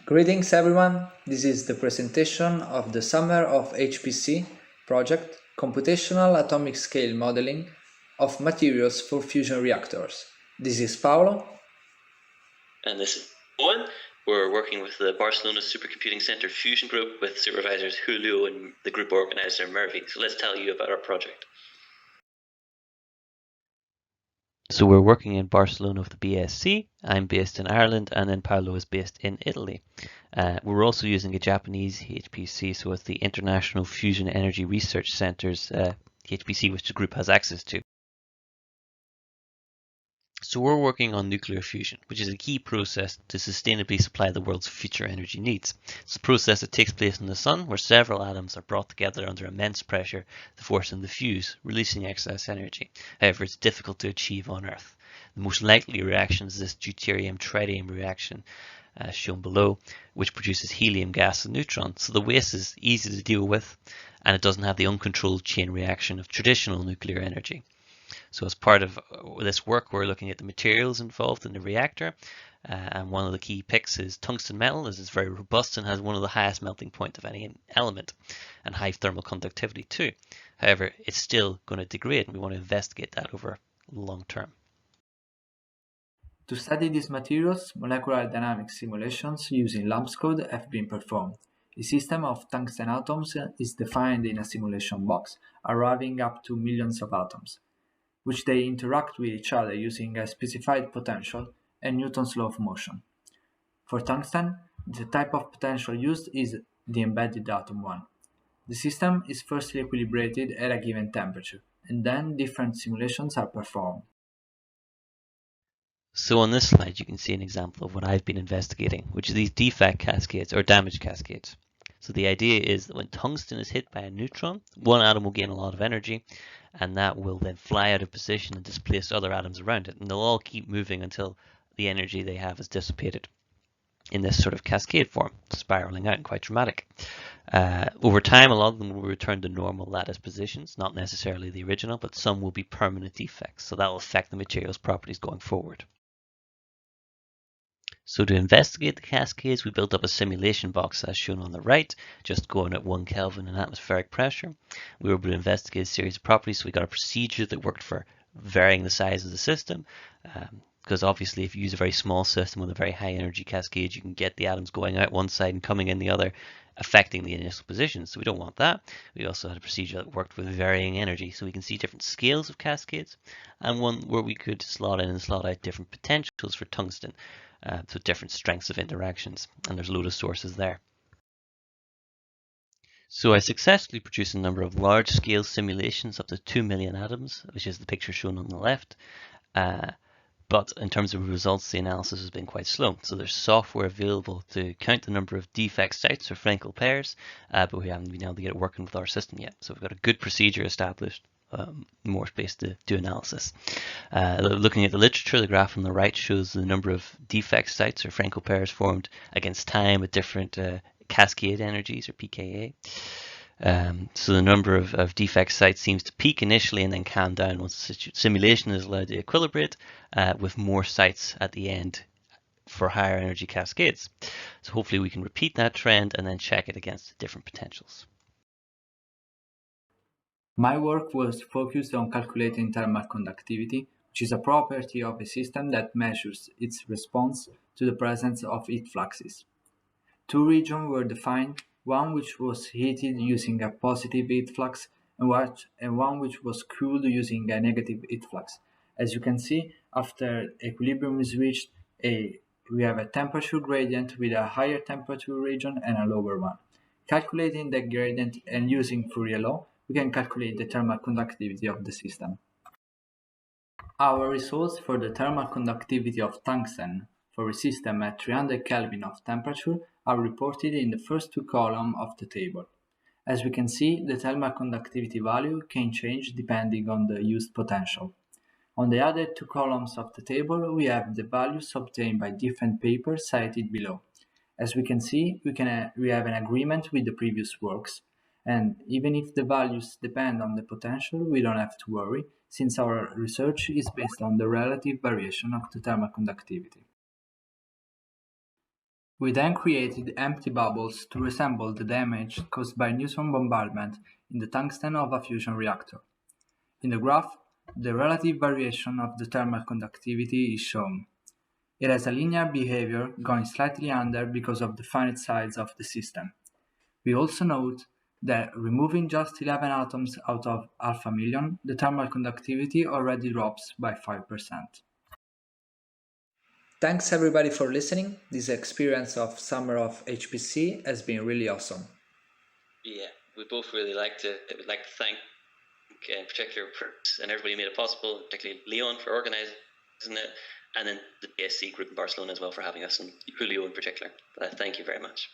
Greetings everyone, this is the presentation of the Summer of HPC Project Computational Atomic Scale Modeling of Materials for Fusion Reactors. This is Paolo. And this is Eoin. We're working with the Barcelona Supercomputing Center Fusion Group with supervisors Julio and the group organizer Mervy. So let's tell you about our project. So we're working in Barcelona with the BSc. I'm based in Ireland, and then Paolo is based in Italy. We're also using a Japanese HPC, so it's the International Fusion Energy Research Center's HPC, which the group has access to. So we're working on nuclear fusion, which is a key process to sustainably supply the world's future energy needs. It's a process that takes place in the sun, where several atoms are brought together under immense pressure to force them to fuse, releasing excess energy. However, it's difficult to achieve on Earth. The most likely reaction is this deuterium-tritium reaction, as shown below, which produces helium gas and neutrons. So the waste is easy to deal with, and it doesn't have the uncontrolled chain reaction of traditional nuclear energy. So as part of this work, we're looking at the materials involved in the reactor. And one of the key picks is tungsten metal, as it's very robust and has one of the highest melting point of any element and high thermal conductivity too. However, it's still going to degrade, and we want to investigate that over long term. To study these materials, molecular dynamics simulations using LAMMPS code have been performed. A system of tungsten atoms is defined in a simulation box, arriving up to millions of atoms, which they interact with each other using a specified potential and Newton's law of motion. For tungsten, the type of potential used is the embedded atom one. The system is firstly equilibrated at a given temperature, and then different simulations are performed. So on this slide, you can see an example of what I've been investigating, which are these defect cascades or damage cascades. So the idea is that when tungsten is hit by a neutron, one atom will gain a lot of energy, and that will then fly out of position and displace other atoms around it. And they'll all keep moving until the energy they have is dissipated in this sort of cascade form, spiraling out and quite dramatic. Over time, a lot of them will return to normal lattice positions, not necessarily the original, but some will be permanent defects. So that will affect the material's properties going forward. So to investigate the cascades, we built up a simulation box as shown on the right, just going at 1 Kelvin in atmospheric pressure. We were able to investigate a series of properties, so we got a procedure that worked for varying the size of the system. Because obviously if you use a very small system with a very high energy cascade, you can get the atoms going out one side and coming in the other, affecting the initial position. So we don't want that. We also had a procedure that worked with varying energy, so we can see different scales of cascades, and one where we could slot in and slot out different potentials for tungsten. So different strengths of interactions, and there's a load of sources there. So I successfully produced a number of large-scale simulations up to 2 million atoms, which is the picture shown on the left. But in terms of results, the analysis has been quite slow. So there's software available to count the number of defect sites or Frankel pairs, but we haven't been able to get it working with our system yet. So we've got a good procedure established. More space to do analysis. Looking at the literature, the graph on the right shows the number of defect sites or Frankel pairs formed against time at different cascade energies or pKa. So the number of defect sites seems to peak initially and then calm down once the simulation is allowed to equilibrate with more sites at the end for higher energy cascades. So hopefully we can repeat that trend and then check it against different potentials. My work was focused on calculating thermal conductivity, which is a property of a system that measures its response to the presence of heat fluxes. Two regions were defined, one which was heated using a positive heat flux and one which was cooled using a negative heat flux. As you can see, after equilibrium is reached, we have a temperature gradient with a higher temperature region and a lower one. Calculating the gradient and using Fourier law, we can calculate the thermal conductivity of the system. Our results for the thermal conductivity of tungsten for a system at 300 Kelvin of temperature are reported in the first two columns of the table. As we can see, the thermal conductivity value can change depending on the used potential. On the other two columns of the table, we have the values obtained by different papers cited below. As we can see, we have an agreement with the previous works, and even if the values depend on the potential, we don't have to worry, since our research is based on the relative variation of the thermal conductivity. We then created empty bubbles to resemble the damage caused by neutron bombardment in the tungsten of a fusion reactor. In the graph, the relative variation of the thermal conductivity is shown. It has a linear behavior, going slightly under because of the finite size of the system. We also note that removing just 11 atoms out of alpha million, the thermal conductivity already drops by 5%. Thanks everybody for listening. This experience of Summer of HPC has been really awesome. Yeah, we both really would like to thank in particular and everybody who made it possible, particularly Leon for organising it, and then the BSc group in Barcelona as well for having us, and Julio in particular. Thank you very much.